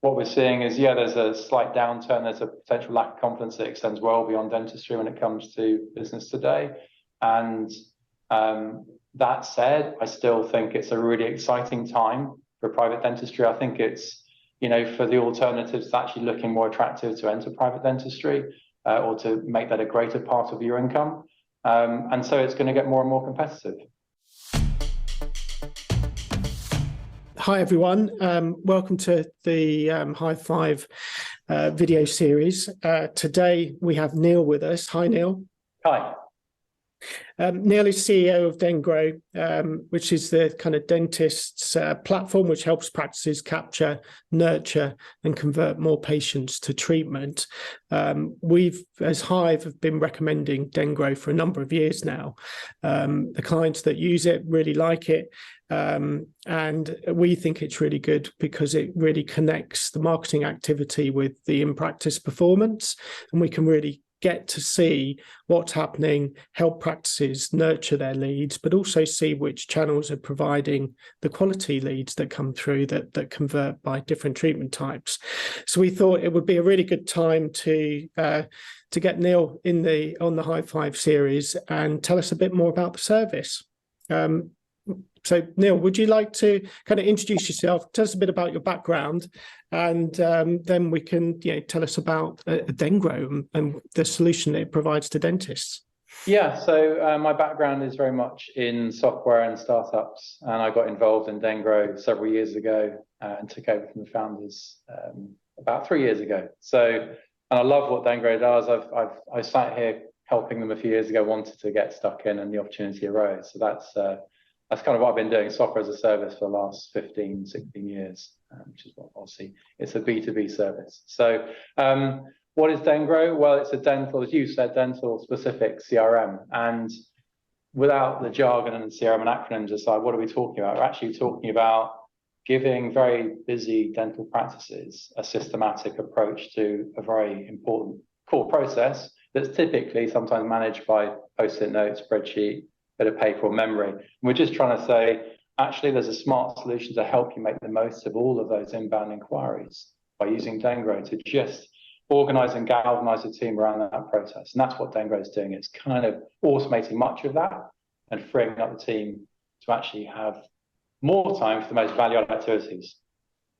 what we're seeing is, yeah, there's a slight downturn. There's a potential lack of confidence that extends well beyond dentistry when it comes to business today. And that said, I still think it's a really exciting time for private dentistry. I think it's, for the alternatives, it's actually looking more attractive to enter private dentistry or to make that a greater part of your income. And so it's going to get more and more competitive. Hi, everyone. Welcome to the Hive Five video series. Today, we have Neil with us. Hi, Neil. Hi. Neil is CEO of DenGro, which is the kind of dentist's platform which helps practices capture, nurture, and convert more patients to treatment. We've, as Hive, have been recommending DenGro for a number of years now. The clients that use it really like it. And we think it's really good because it really connects the marketing activity with the in-practice performance, and we can really get to see what's happening, help practices nurture their leads, but also see which channels are providing the quality leads that come through that convert by different treatment types. So we thought it would be a really good time to get Neil on the Hive Five series and tell us a bit more about the service. So, Neil, would you like to kind of introduce yourself, tell us a bit about your background, and then we can tell us about DenGro and the solution that it provides to dentists? Yeah, so my background is very much in software and startups, and I got involved in DenGro several years ago and took over from the founders about 3 years ago. And I love what DenGro does. I sat here helping them a few years ago, wanted to get stuck in, and the opportunity arose. So that's kind of what I've been doing, software as a service for the last 15, 16 years, which is what I'll see. It's a B2B service. So what is DenGro? Well, it's a dental, as you said, dental specific CRM. And without the jargon and the CRM and acronyms aside, what are we talking about? We're actually talking about giving very busy dental practices a systematic approach to a very important core process that's typically sometimes managed by post-it notes, spreadsheet, bit of paper or memory. And we're just trying to say, actually, there's a smart solution to help you make the most of all of those inbound inquiries by using DenGro to just organize and galvanize the team around that process. And that's what DenGro is doing. It's kind of automating much of that and freeing up the team to actually have more time for the most value-added activities.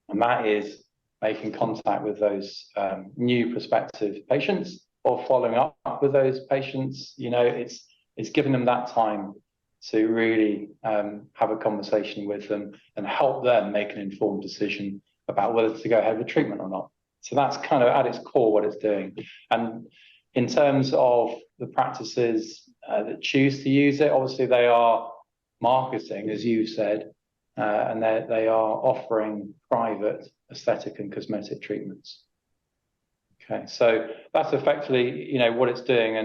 And that is making contact with those new prospective patients or following up with those patients. It's giving them that time to really have a conversation with them and help them make an informed decision about whether to go ahead with treatment or not. So that's kind of at its core what it's doing. And in terms of the practices that choose to use it, obviously they are marketing, as you said, and they are offering private aesthetic and cosmetic treatments. Okay, so that's effectively what it's doing.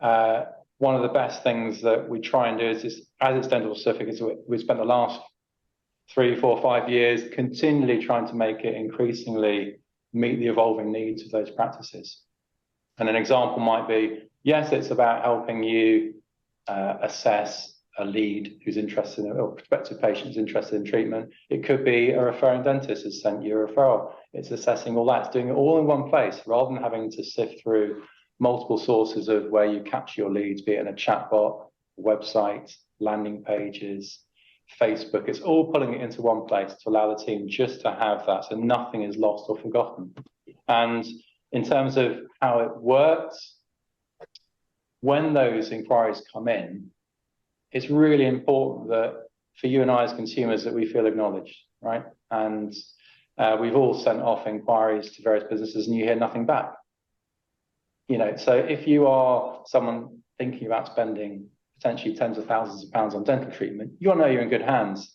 And one of the best things that we try and do is, as it's dental specific, is we spent the last 3, 4, 5 years continually trying to make it increasingly meet the evolving needs of those practices. And an example might be, yes, it's about helping you assess a lead who's interested in, or prospective patients interested in treatment. It could be a referring dentist has sent you a referral. It's assessing all that. It's doing it all in one place rather than having to sift through multiple sources of where you capture your leads, be it in a chatbot, website, landing pages, Facebook. It's all pulling it into one place to allow the team just to have that, so nothing is lost or forgotten. And in terms of how it works, when those inquiries come in, it's really important that for you and I as consumers that we feel acknowledged, right? And we've all sent off inquiries to various businesses and you hear nothing back. So if you are someone thinking about spending potentially tens of thousands of pounds on dental treatment, you'll know you're in good hands.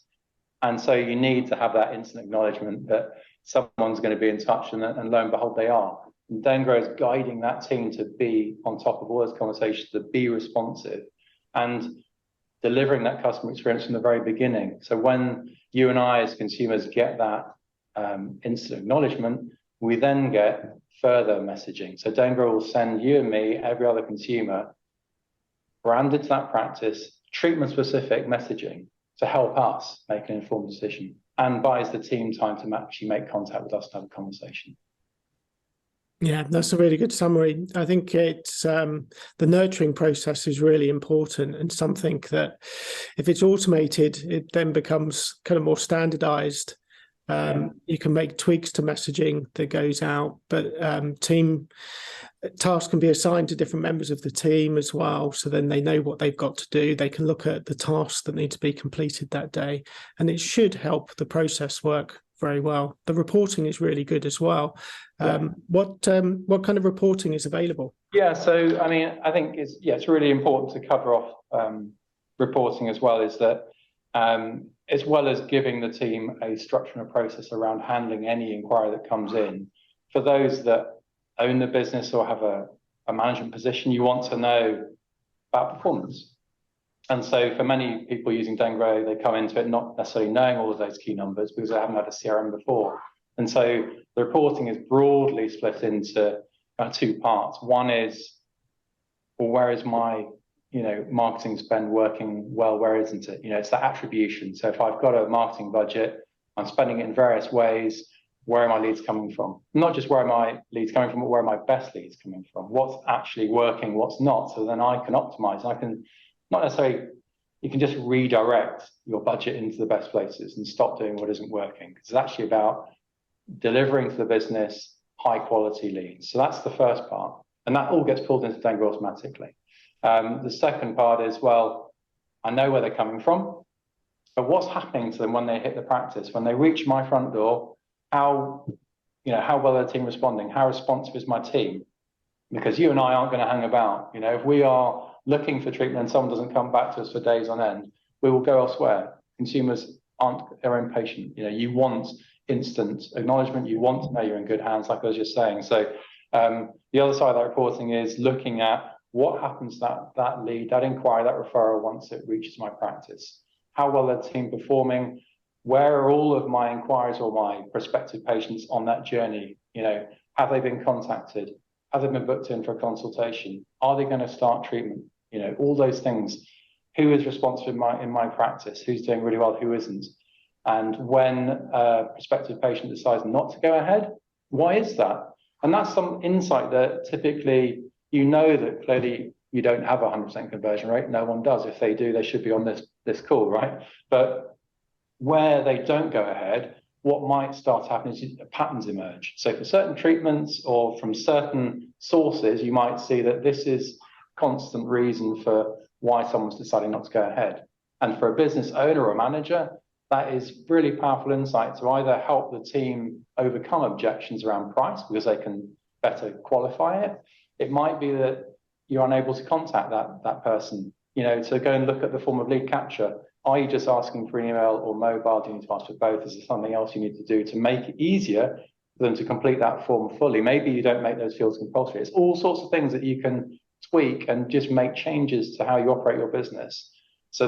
And so you need to have that instant acknowledgement that someone's going to be in touch, and lo and behold, they are. And DenGro is guiding that team to be on top of all those conversations, to be responsive and delivering that customer experience from the very beginning. So when you and I as consumers get that instant acknowledgement, we then get further messaging. So DenGro will send you and me, every other consumer, branded to that practice, treatment-specific messaging to help us make an informed decision. and buys the team time to actually make contact with us to have a conversation. Yeah, that's a really good summary. I think it's the nurturing process is really important, and something that if it's automated, it then becomes kind of more standardized. You can make tweaks to messaging that goes out, but team tasks can be assigned to different members of the team as well. So then they know what they've got to do. They can look at the tasks that need to be completed that day, and it should help the process work very well. The reporting is really good as well. What kind of reporting is available? Yeah, so I mean, I think it's really important to cover off reporting as well, is that as well as giving the team a structure and a process around handling any inquiry that comes in, for those that own the business or have a management position, you want to know about performance. And so for many people using DenGro, they come into it not necessarily knowing all of those key numbers because they haven't had a CRM before. And so the reporting is broadly split into two parts. One is, well, where is my marketing spend working well, where isn't it? It's that attribution. So if I've got a marketing budget, I'm spending it in various ways, where are my leads coming from? Not just where are my leads coming from, but where are my best leads coming from? What's actually working, what's not? So then I can optimize. I can not necessarily, you can just redirect your budget into the best places and stop doing what isn't working. Because it's actually about delivering to the business high quality leads. So that's the first part. And that all gets pulled into DenGro automatically. The second part is, well, I know where they're coming from, but what's happening to them when they hit the practice? When they reach my front door, how well are the team responding? How responsive is my team? Because you and I aren't going to hang about. If we are looking for treatment and someone doesn't come back to us for days on end, we will go elsewhere. Consumers are impatient. You want instant acknowledgement. You want to know you're in good hands, like I was just saying. So the other side of that reporting is looking at what happens to that lead, that inquiry, that referral once it reaches my practice. How well are the team performing? Where are all of my inquiries or my prospective patients on that journey? Have they been contacted? Have they been booked in for a consultation? Are they going to start treatment? All those things. Who is responsive in my practice? Who's doing really well? Who isn't? And when a prospective patient decides not to go ahead, why is that? And that's some insight that typically, that clearly you don't have a 100% conversion rate. No one does. If they do, they should be on this call, right? But where they don't go ahead, what might start happening is patterns emerge. So for certain treatments or from certain sources, you might see that this is constant reason for why someone's deciding not to go ahead. And for a business owner or manager, that is really powerful insight to either help the team overcome objections around price because they can better qualify it. It might be that you're unable to contact that person, to go and look at the form of lead capture. Are you just asking for an email or mobile? Do you need to ask for both? Is there something else you need to do to make it easier for them to complete that form fully? Maybe you don't make those fields compulsory. It's all sorts of things that you can tweak and just make changes to how you operate your business so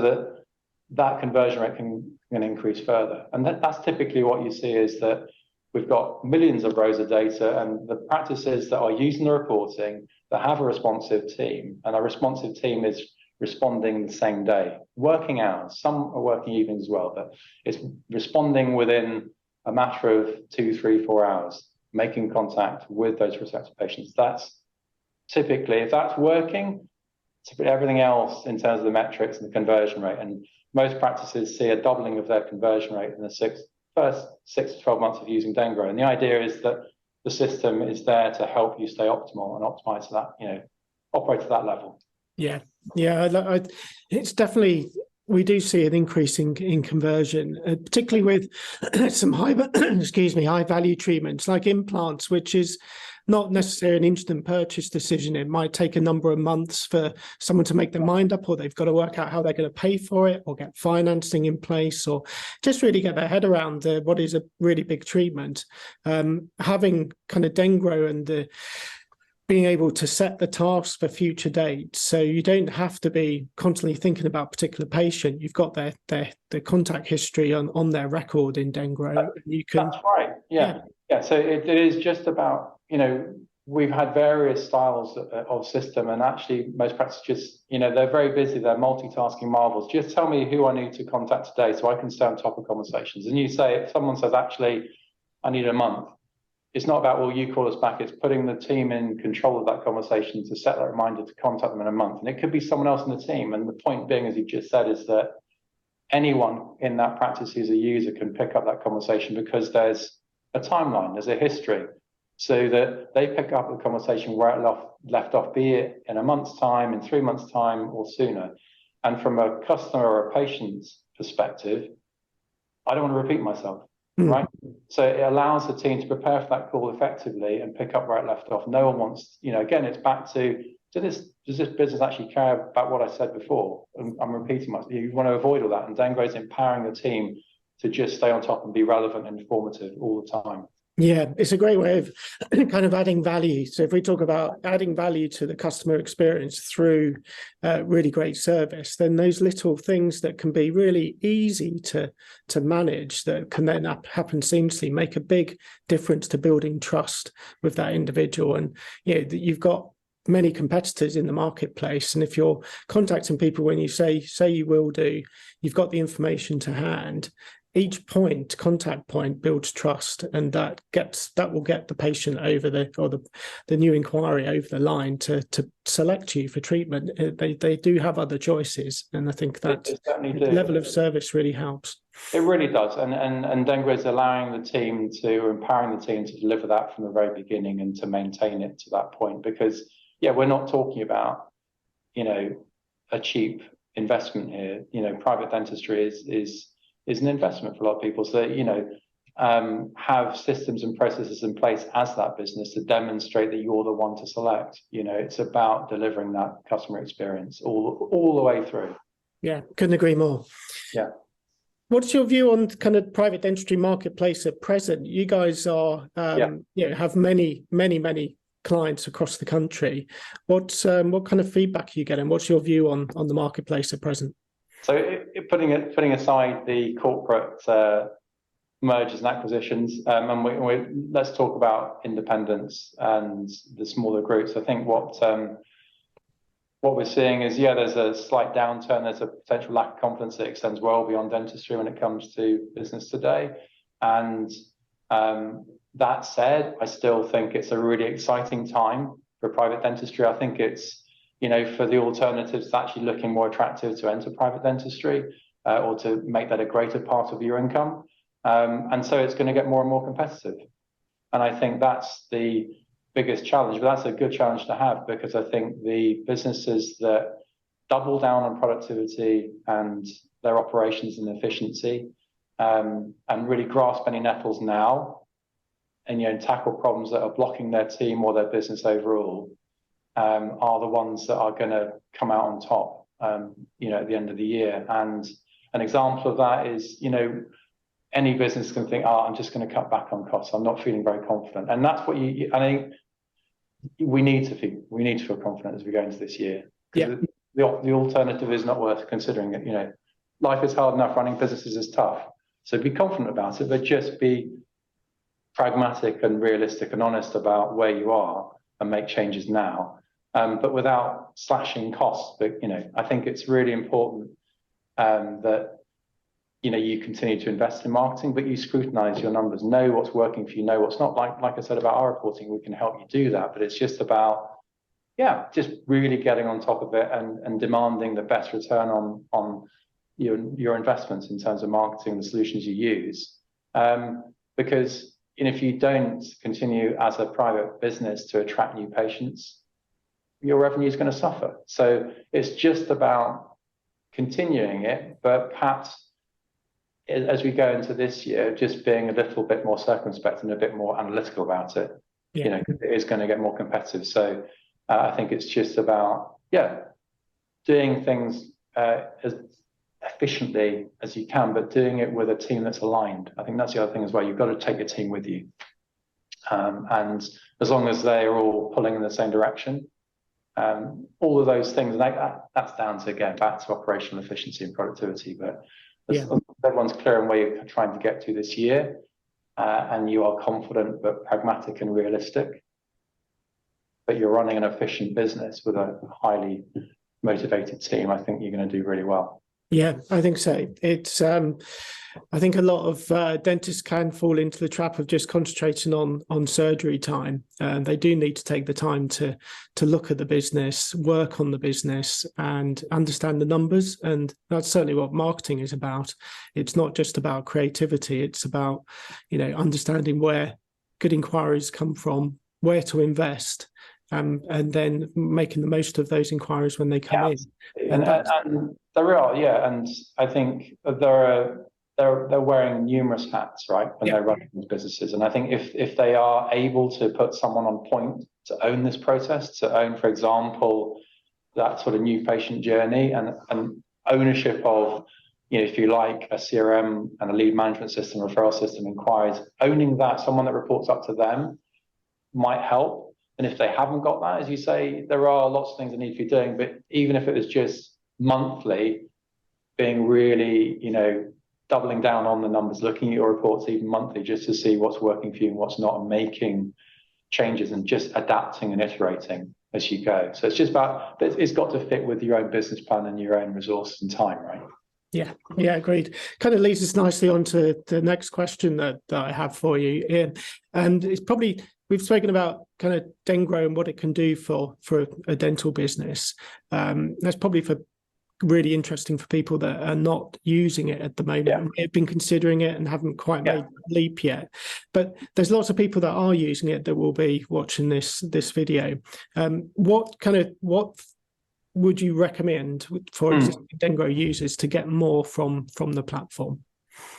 that conversion rate can increase further. And that's typically what you see is that we've got millions of rows of data, and the practices that are using the reporting that have a responsive team, and a responsive team is responding the same day, working hours. Some are working evenings as well, but it's responding within a matter of 2, 3, 4 hours, making contact with those prospective patients. That's typically, if that's working, typically everything else in terms of the metrics and the conversion rate. And most practices see a doubling of their conversion rate in the first 6 to 12 months of using DenGro. And the idea is that the system is there to help you stay optimal and optimize to that, operate to that level. Yeah, it's definitely, we do see an increase in conversion, particularly with some high value treatments like implants, which is not necessarily an instant purchase decision. It might take a number of months for someone to make their mind up, or they've got to work out how they're going to pay for it, or get financing in place, or just really get their head around what is a really big treatment. Having kind of DenGro and being able to set the tasks for future dates, so you don't have to be constantly thinking about a particular patient. You've got their contact history on their record in DenGro. You can. That's right. Yeah. So it is just about we've had various styles of system, and actually most practices, they're very busy, they're multitasking marvels. Just tell me who I need to contact today so I can stay on top of conversations. And you say, if someone says, actually, I need a month, it's not about, well, you call us back, it's putting the team in control of that conversation to set that reminder to contact them in a month. And it could be someone else in the team. And the point being, as you've just said, is that anyone in that practice who's a user can pick up that conversation because there's a timeline, there's a history, so that they pick up the conversation where it left off, be it in a month's time, in 3 months' time, or sooner. And from a customer or a patient's perspective, I don't want to repeat myself, right? So it allows the team to prepare for that call effectively and pick up where it left off. No one wants, again, it's back to, does this business actually care about what I said before? I'm repeating myself. You want to avoid all that. And DenGro is empowering the team to just stay on top and be relevant and informative all the time. Yeah, it's a great way of kind of adding value. So if we talk about adding value to the customer experience through really great service, then those little things that can be really easy to manage, that can then happen seamlessly, make a big difference to building trust with that individual. And you've got many competitors in the marketplace, and if you're contacting people when you say you will do, you've got the information to hand. Each contact point builds trust, and that will get the patient over the new inquiry over the line to select you for treatment. They do have other choices, and I think that level of service really helps. It really does, and DenGro is allowing the team to, empowering the team to deliver that from the very beginning and to maintain it to that point. Because we're not talking about a cheap investment here. Private dentistry is an investment for a lot of people. So, have systems and processes in place as that business to demonstrate that you're the one to select. It's about delivering that customer experience all the way through. Yeah, couldn't agree more. Yeah. What's your view on kind of private dentistry marketplace at present? You guys are, have many clients across the country. What kind of feedback are you getting? What's your view on the marketplace at present? So putting aside the corporate mergers and acquisitions, and let's talk about independents and the smaller groups. I think what we're seeing is, there's a slight downturn. There's a potential lack of confidence that extends well beyond dentistry when it comes to business today. And that said, I still think it's a really exciting time for private dentistry. I think it's for the alternatives, actually looking more attractive to enter private dentistry or to make that a greater part of your income. And so it's going to get more and more competitive. And I think that's the biggest challenge, but that's a good challenge to have, because I think the businesses that double down on productivity and their operations and efficiency and really grasp any nettles now and tackle problems that are blocking their team or their business overall, are the ones that are going to come out on top, at the end of the year. And an example of that is, any business can think, I'm just going to cut back on costs. I'm not feeling very confident. And that's what I think we need to feel confident as we go into this year. Yeah. The alternative is not worth considering it. Life is hard enough, running businesses is tough. So be confident about it, but just be pragmatic and realistic and honest about where you are and make changes now. But without slashing costs. But I think it's really important that you continue to invest in marketing, but you scrutinize your numbers, know what's working for you, know what's not. Like I said about our reporting, we can help you do that. But it's just about just really getting on top of it and demanding the best return on your investments in terms of marketing, the solutions you use. Because if you don't continue as a private business to attract new patients, your revenue is going to suffer. So it's just about continuing it, but perhaps as we go into this year, just being a little bit more circumspect and a bit more analytical about it. It is going to get more competitive. So I think it's just about doing things as efficiently as you can, but doing it with a team that's aligned. I think that's the other thing as well. You've got to take your team with you, and as long as they are all pulling in the same direction, all of those things, that's down to, again, back to operational efficiency and productivity. But as everyone's clear on where you're trying to get to this year, and you are confident but pragmatic and realistic, but you're running an efficient business with a highly motivated team, I think you're going to do really well. Yeah, I think so. It's I think a lot of dentists can fall into the trap of just concentrating on surgery time. They do need to take the time to look at the business, work on the business, and understand the numbers. And that's certainly what marketing is about. It's not just about creativity. It's about, understanding where good inquiries come from, where to invest, and then making the most of those inquiries when they come in. And there are, and I think they're wearing numerous hats, right, when they're running these businesses. And I think if they are able to put someone on point to own this process, to own, for example, that sort of new patient journey and ownership of, if you like, a CRM and a lead management system, referral system, inquiries, owning that, someone that reports up to them might help. And if they haven't got that, as you say, there are lots of things they need to be doing. But even if it was just monthly, being really, doubling down on the numbers, looking at your reports even monthly, just to see what's working for you and what's not, and making changes and just adapting and iterating as you go. So it's just about, it's got to fit with your own business plan and your own resources and time, right? Yeah, agreed. Kind of leads us nicely on to the next question that I have for you, Ian. And it's probably, we've spoken about kind of DenGro and what it can do for a dental business. That's probably really interesting for people that are not using it at the moment. They've been considering it and haven't quite made the leap yet. But there's lots of people that are using it that will be watching this video. What would you recommend for existing DenGro users to get more from the platform?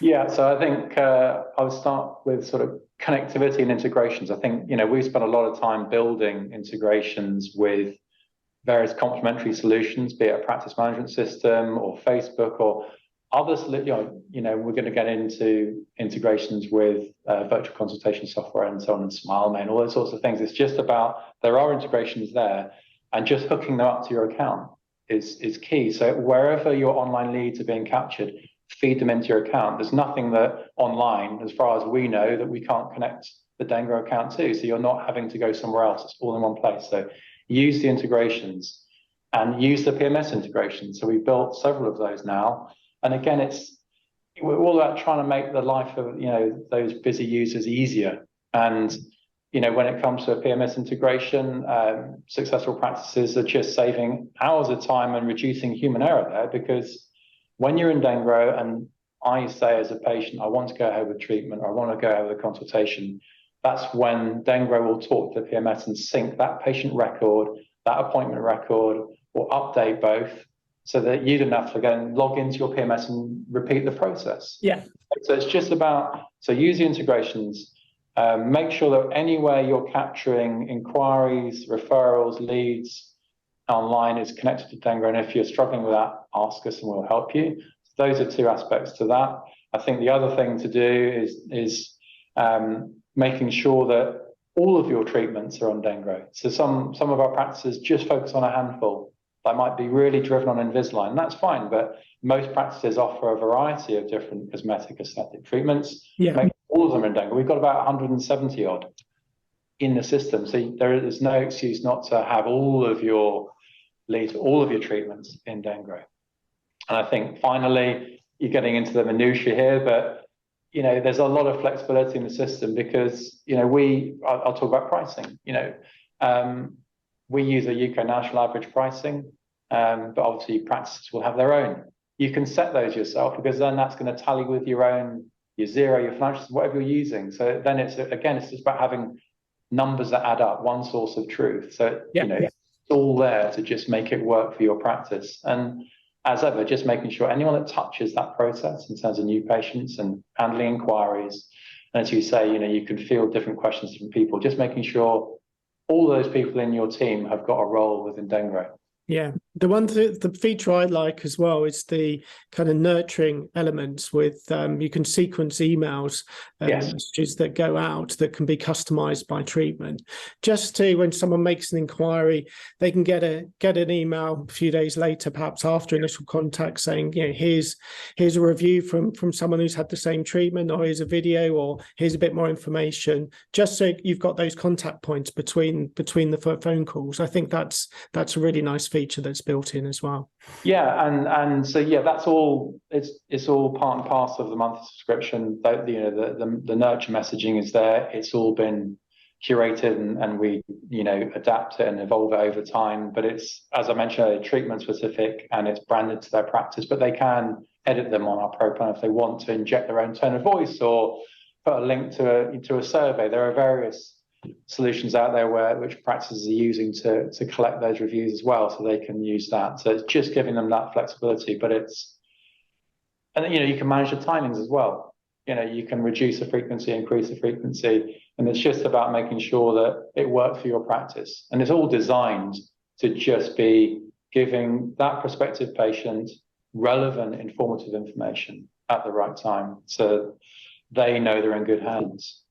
Yeah, so I think I would start with sort of connectivity and integrations. I think, we've spent a lot of time building integrations with various complementary solutions, be it a practice management system or Facebook or others. We're going to get into integrations with virtual consultation software and so on, and SmileMate and all those sorts of things. It's just about, there are integrations there, and just hooking them up to your account is key. So wherever your online leads are being captured, feed them into your account. There's nothing that online, as far as we know, that we can't connect the DenGro account to. So you're not having to go somewhere else. It's all in one place. So use the integrations and use the PMS integration. So we've built several of those now. And again, we're all about trying to make the life of, those busy users easier. And, when it comes to a PMS integration, successful practices are just saving hours of time and reducing human error there, because when you're in DenGro and I say as a patient, I want to go ahead with treatment, or I want to go ahead with a consultation, that's when DenGro will talk to the PMS and sync that patient record, that appointment record, or update both, so that you don't have to go and log into your PMS and repeat the process. Yeah. So it's just about, use the integrations, make sure that anywhere you're capturing inquiries, referrals, leads online is connected to DenGro. And if you're struggling with that, ask us and we'll help you. So those are two aspects to that. I think the other thing to do is making sure that all of your treatments are on DenGro. So some of our practices just focus on a handful. That might be really driven on Invisalign, and that's fine, but most practices offer a variety of different cosmetic aesthetic treatments. Make all of them in DenGro. We've got about 170 odd in the system, so there is no excuse not to have all of your leads, all of your treatments in DenGro. And I think finally, you're getting into the minutiae here, but there's a lot of flexibility in the system, because I'll talk about pricing. We use a UK national average pricing, but obviously practices will have their own. You can set those yourself, because then that's going to tally with your zero, your financials, whatever you're using. So then it's just about having numbers that add up, one source of truth. So it's all there to just make it work for your practice. And as ever, just making sure anyone that touches that process in terms of new patients and handling inquiries, and as you say, you can field different questions from people, just making sure all those people in your team have got a role within DenGro. Yeah, The feature I like as well is the kind of nurturing elements with you can sequence emails and messages that go out that can be customized by treatment. Just to when someone makes an inquiry, they can get an email a few days later, perhaps after initial contact, saying, you know, here's a review from someone who's had the same treatment, or here's a video, or here's a bit more information. Just so you've got those contact points between the phone calls. I think that's a really nice feature that's built in as well. Yeah, and so yeah, that's all. It's all part and parcel of the monthly subscription. That, you know, the nurture messaging is there. It's all been curated, and we, you know, adapt it and evolve it over time. But it's, as I mentioned, treatment specific, and it's branded to their practice. But they can edit them on our pro plan if they want to inject their own tone of voice or put a link to a survey. There are various solutions out there which practices are using to collect those reviews as well, so they can use that. So it's just giving them that flexibility, but and you know, you can manage the timings as well. You know, you can reduce the frequency, increase the frequency, and it's just about making sure that it works for your practice. And it's all designed to just be giving that prospective patient relevant, informative information at the right time, so they know they're in good hands.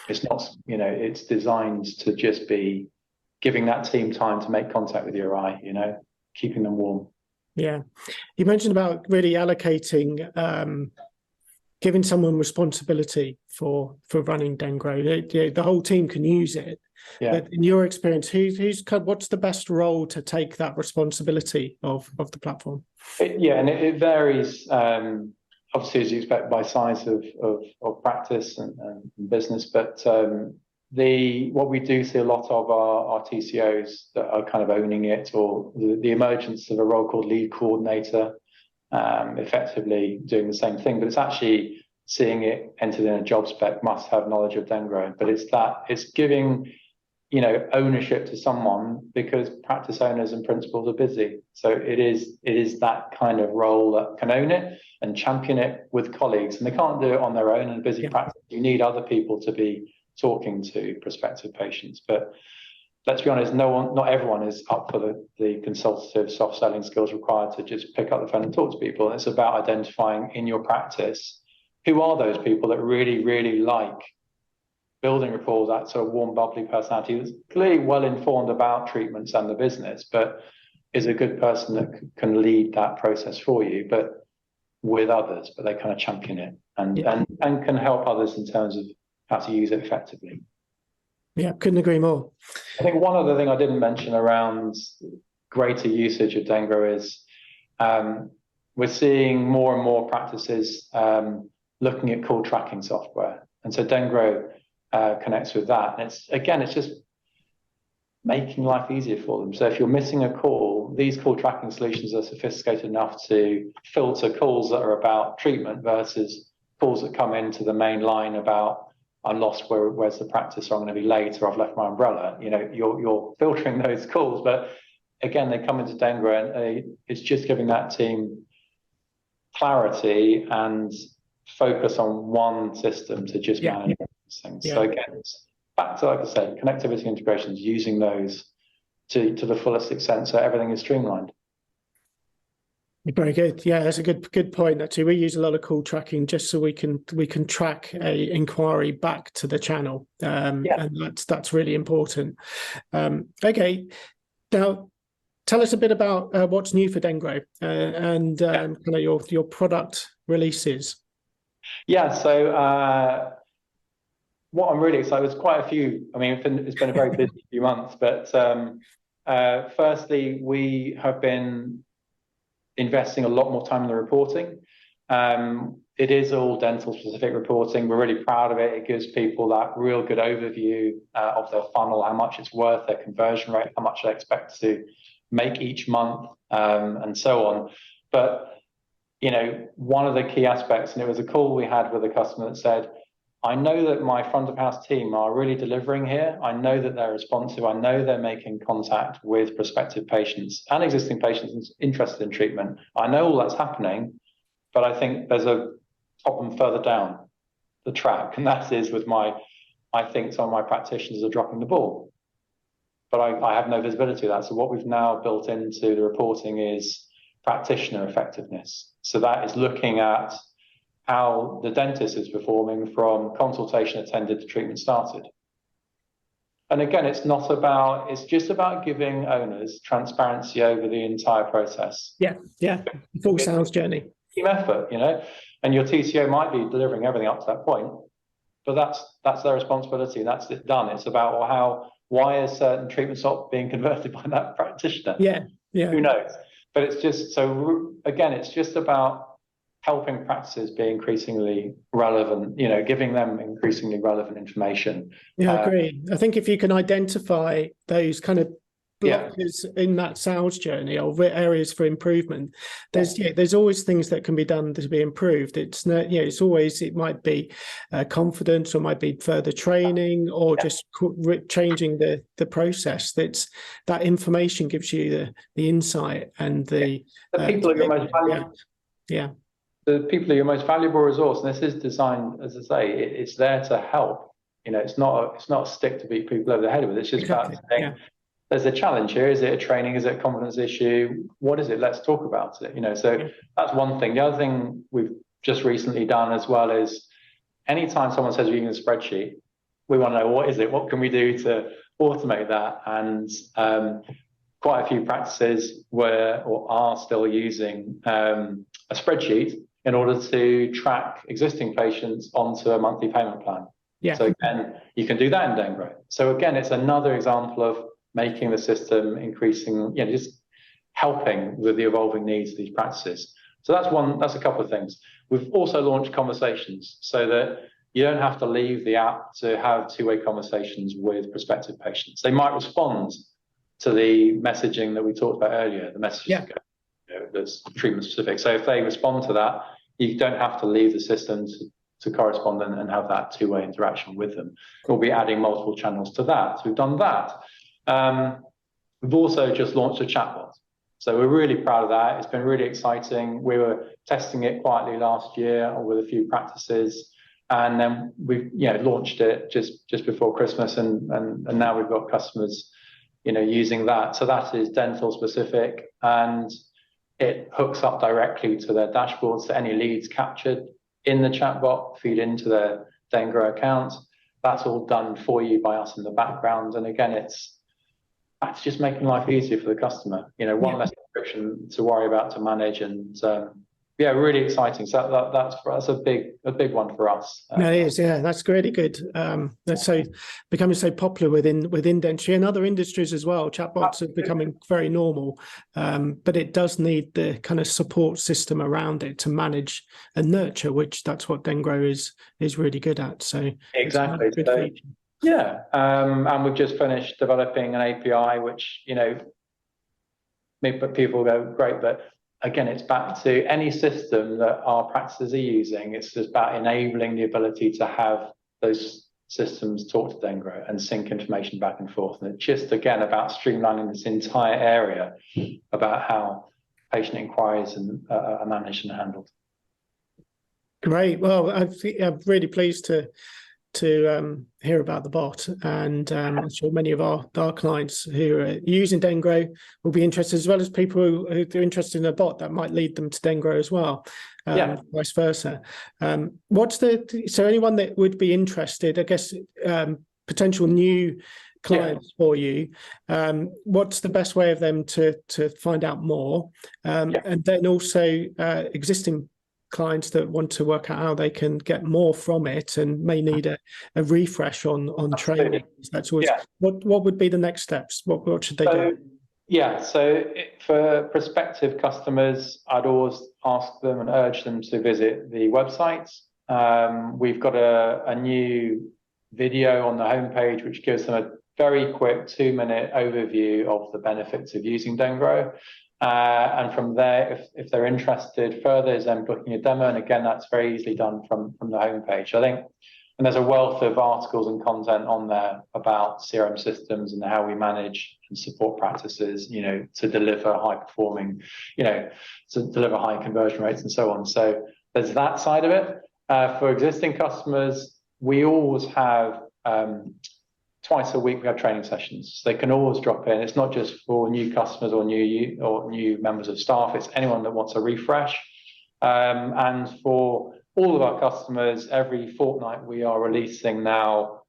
It's not, you know, it's designed to just be giving that team time to make contact with your eye, you know, keeping them warm. Yeah. You mentioned about really allocating, giving someone responsibility for running DenGro. The whole team can use it. Yeah. But in your experience, what's the best role to take that responsibility of the platform? It varies. Obviously, as you expect, by size of practice and business, but what we do see a lot of our TCOs that are kind of owning it, or the emergence of a role called lead coordinator, effectively doing the same thing, but it's actually seeing it entered in a job spec, must have knowledge of DenGro. But it's giving, you know, ownership to someone, because practice owners and principals are busy. So it is that kind of role that can own it and champion it with colleagues, and they can't do it on their own in a busy practice. You need other people to be talking to prospective patients. But let's be honest, not everyone is up for the consultative soft selling skills required to just pick up the phone and talk to people. It's about identifying in your practice who are those people that really, really like building rapport, that sort of warm, bubbly personality that's clearly well informed about treatments and the business, but is a good person that can lead that process for you, but with others, but they kind of champion it and can help others in terms of how to use it effectively. Yeah, couldn't agree more. I think one other thing I didn't mention around greater usage of DenGro is we're seeing more and more practices looking at call tracking software. And so DenGro connects with that. And it's just making life easier for them. So if you're missing a call, these call tracking solutions are sophisticated enough to filter calls that are about treatment versus calls that come into the main line about, I'm lost, where's the practice, or I'm going to be late, or I've left my umbrella. You know, you're filtering those calls, but again, they come into DenGro, and it's just giving that team clarity and focus on one system to just manage these things. So again, it's back to, like I said, connectivity integrations, using those to the fullest extent, so everything is streamlined. Very good. Yeah, that's a good point. Actually, we use a lot of call tracking just so we can track a inquiry back to the channel, and that's really important. Okay, now tell us a bit about what's new for DenGro and kind of your product releases. Yeah, so what I'm really excited, there's quite a few. I mean, it's been a very busy few months, but firstly, we have been investing a lot more time in the reporting. It is all dental specific reporting. We're really proud of it. It gives people that real good overview of their funnel, how much it's worth, their conversion rate, how much they expect to make each month, and so on. But, you know, one of the key aspects, and it was a call we had with a customer that said, I know that my front of house team are really delivering here. I know that they're responsive. I know they're making contact with prospective patients and existing patients interested in treatment. I know all that's happening, but I think there's a problem further down the track, and that is with I think some of my practitioners are dropping the ball. but I have no visibility of that. So what we've now built into the reporting is practitioner effectiveness. So that is looking at how the dentist is performing from consultation attended to treatment started. And again, it's just about giving owners transparency over the entire process. Yeah, full sales journey. Team effort, and your TCO might be delivering everything up to that point, but that's their responsibility, and that's it done. It's about, well, why is certain treatments not being converted by that practitioner? Yeah. Who knows? But it's just, so again, it's just about helping practices be increasingly relevant, giving them increasingly relevant information. Yeah, I agree. I think if you can identify those kind of blockers in that sales journey or areas for improvement, there's always things that can be done to be improved. It's not, it might be confidence, or it might be further training, or just changing the process. That information gives you the insight and the people are your most valuable. The people are your most valuable resource, and this is designed, as I say, it's there to help. It's not a stick to beat people over the head with. It's just about saying, there's a challenge here. Is it a training? Is it a confidence issue? What is it? Let's talk about it. So that's one thing. The other thing we've just recently done as well is, anytime someone says we're using a spreadsheet, we want to know, what is it? What can we do to automate that? And quite a few practices are still using a spreadsheet in order to track existing patients onto a monthly payment plan. So again, you can do that in DenGro. So again, it's another example of making the system increasing, just helping with the evolving needs of these practices. So that's a couple of things. We've also launched conversations so that you don't have to leave the app to have two-way conversations with prospective patients. They might respond to the messaging that we talked about earlier, the messages that's treatment specific. So if they respond to that, you don't have to leave the system to correspond and have that two-way interaction with them. We'll be adding multiple channels to that. So we've done that. We've also just launched a chatbot. So we're really proud of that. It's been really exciting. We were testing it quietly last year with a few practices, and then we've launched it just before Christmas, and now we've got customers using that. So that is dental specific, and it hooks up directly to their dashboard. So any leads captured in the chatbot feed into their DenGro account. That's all done for you by us in the background. And again, that's just making life easier for the customer. One less friction to worry about, to manage, and really exciting. So that's a big one for us. No, it is. Yeah, that's really good. That's becoming so popular within dentistry and other industries as well. Chatbots are becoming very normal, but it does need the kind of support system around it to manage and nurture, which that's what DenGro is really good at. So exactly. And we've just finished developing an API, which people go, great, but again, it's back to any system that our practices are using. It's just about enabling the ability to have those systems talk to DenGro and sync information back and forth. And it's just, again, about streamlining this entire area about how patient inquiries are managed and handled. Great. Well, I'm really pleased to hear about the bot, and I'm sure many of our clients who are using DenGro will be interested, as well as people who are interested in a bot that might lead them to DenGro as well, vice versa. So anyone that would be interested, I guess, potential new clients for you, what's the best way of them to find out more, and then also existing clients that want to work out how they can get more from it and may need a refresh on training. That's always what would be the next steps? What should they do? So for prospective customers, I'd always ask them and urge them to visit the website. We've got a new video on the homepage which gives them a very quick 2-minute overview of the benefits of using DenGro. And from there, if they're interested further, is then booking a demo. And again, that's very easily done from the homepage, I think. And there's a wealth of articles and content on there about CRM systems and how we manage and support practices, to deliver high performing, to deliver high conversion rates and so on. So there's that side of it. For existing customers, we always have twice a week we have training sessions. They can always drop in. It's not just for new customers or new members of staff. It's anyone that wants a refresh. And for all of our customers, every fortnight we are releasing now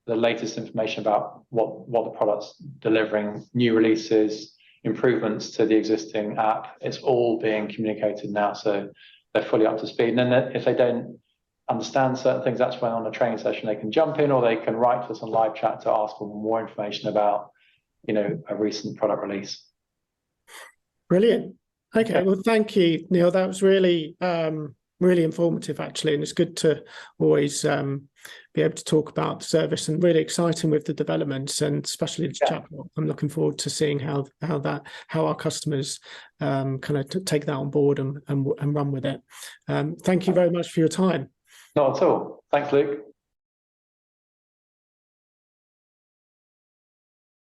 the latest information about what the product's delivering, new releases, improvements to the existing app. It's all being communicated now, so they're fully up to speed. And then if they don't understand certain things, that's when on a training session they can jump in, or they can write to us on live chat to ask for more information about, a recent product release. Brilliant. Okay, well, thank you, Neil. That was really, really informative, actually, and it's good to always be able to talk about the service, and really exciting with the developments, and especially the chatbot. I'm looking forward to seeing how our customers kind of take that on board and run with it. Thank you very much for your time. Not at all. Thanks, Luke.